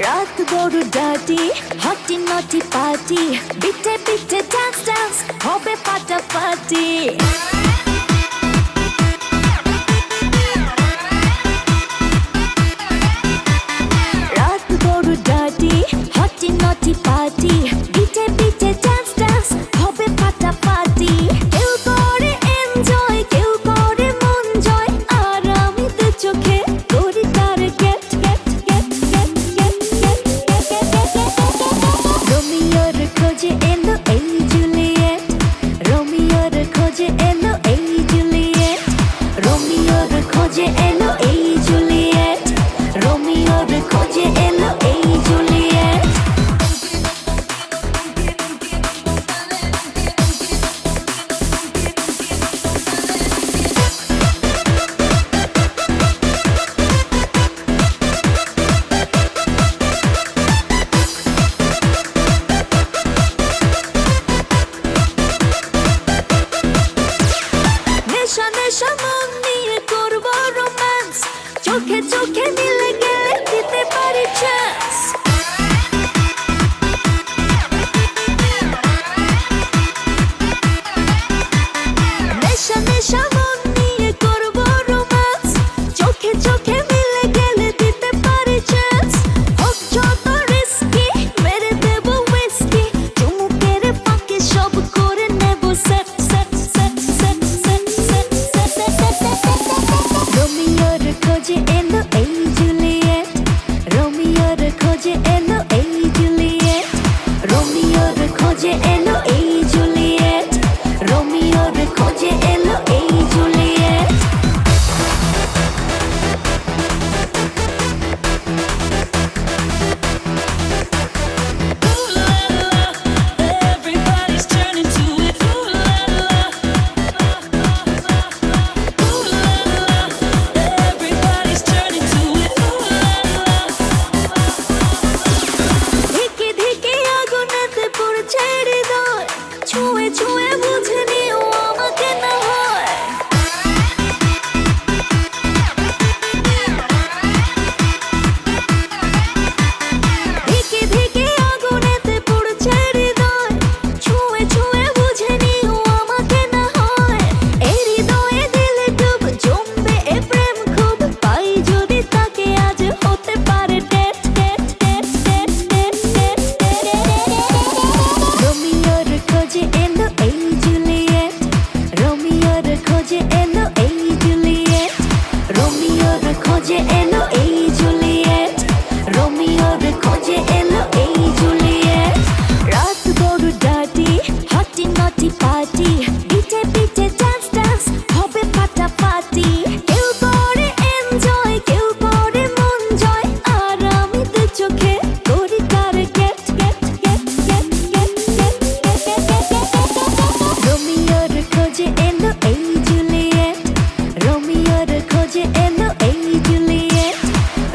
রাত বড় ডাটি হটি নটি পার্টি বিটে বিটে ডান্স ডান্স হবে ফাটাফাটি রাত বড় ডাটি হটি নটি পার্টি বিটে বিটে ডান্স ডান্স হবে ফাটাফাটি কেউ করে এনজয় কেউ করে মন জয় আর আমি তো চোখে করি তার get get get get get get রোমিওর খোঁজে এলো এই জুলিয়েট রোমিওর খোঁজে এলো এই জুলিয়েট রোমিওর খোঁজে এলো এই জুলিয়েট রোমিওর খোঁজে এলো এই জুলিয়েট নেশা নেশা মন নিয়ে করবো রোম্যান্স চোখে চোখে মিলে গেলে দিতে পারি চান্স নেশা নেশা মন নিয়ে করবো রোম্যান্স চোখে চোখে মিলে গেলে দিতে পারি চান্স হোক যত রিস্কি মেরে দেব উইস্কি চুমুকের ফাঁকে সব করে নেব set set set set set set রোমিওর খোঁজে এলো এই জুলিয়েট রোমিওর খোঁজে এলো এই জুলিয়েট রোমিওর খোঁজে এলো এই জুলিয়েট রোমিওর খোঁজে এলো এই Juliet Everybody's turning to it. Ooh la la. Ooh la la. Everybody's turning to it. Ooh la la. ধিকে ধিকে আগুনেতে পড়ছে হৃদয় ছুঁয়ে ছুঁয়ে বুঝে নিও আমাকে না হয় ধিকে ধিকে আগুনেতে পড়ছে হৃদয় ছুঁয়ে ছুঁয়ে বুঝে নিও আমাকে না হয় এই হৃদয়ে দিলে ডুব জমবে এ প্রেম খুব পাই যদি তাকে আজ হতে পারে date date date date date date রোমিওর খোঁজে এলো এই জুলিয়েট রোমিওর খোঁজে এলো এই জুলিয়েট রোমিওর খোঁজে এলো এই জুলিয়েট রোমিওর খোঁজে এলো এই জুলিয়েট রাত বড় ডাটি হটি নটি পার্টি বিটে বিটে ডান্স ডান্স হবে ফাটাফাটি কেউ করে এনজয় কেউ করে মন জয় আর আমি তো চোখে করি তার get get get get get get get রোমিওর খোঁজে এলো এই জুলিয়েট রোমিওর খোঁজে এলো এই জুলিয়েট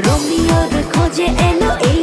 রোমিওর খোঁজে এলো এই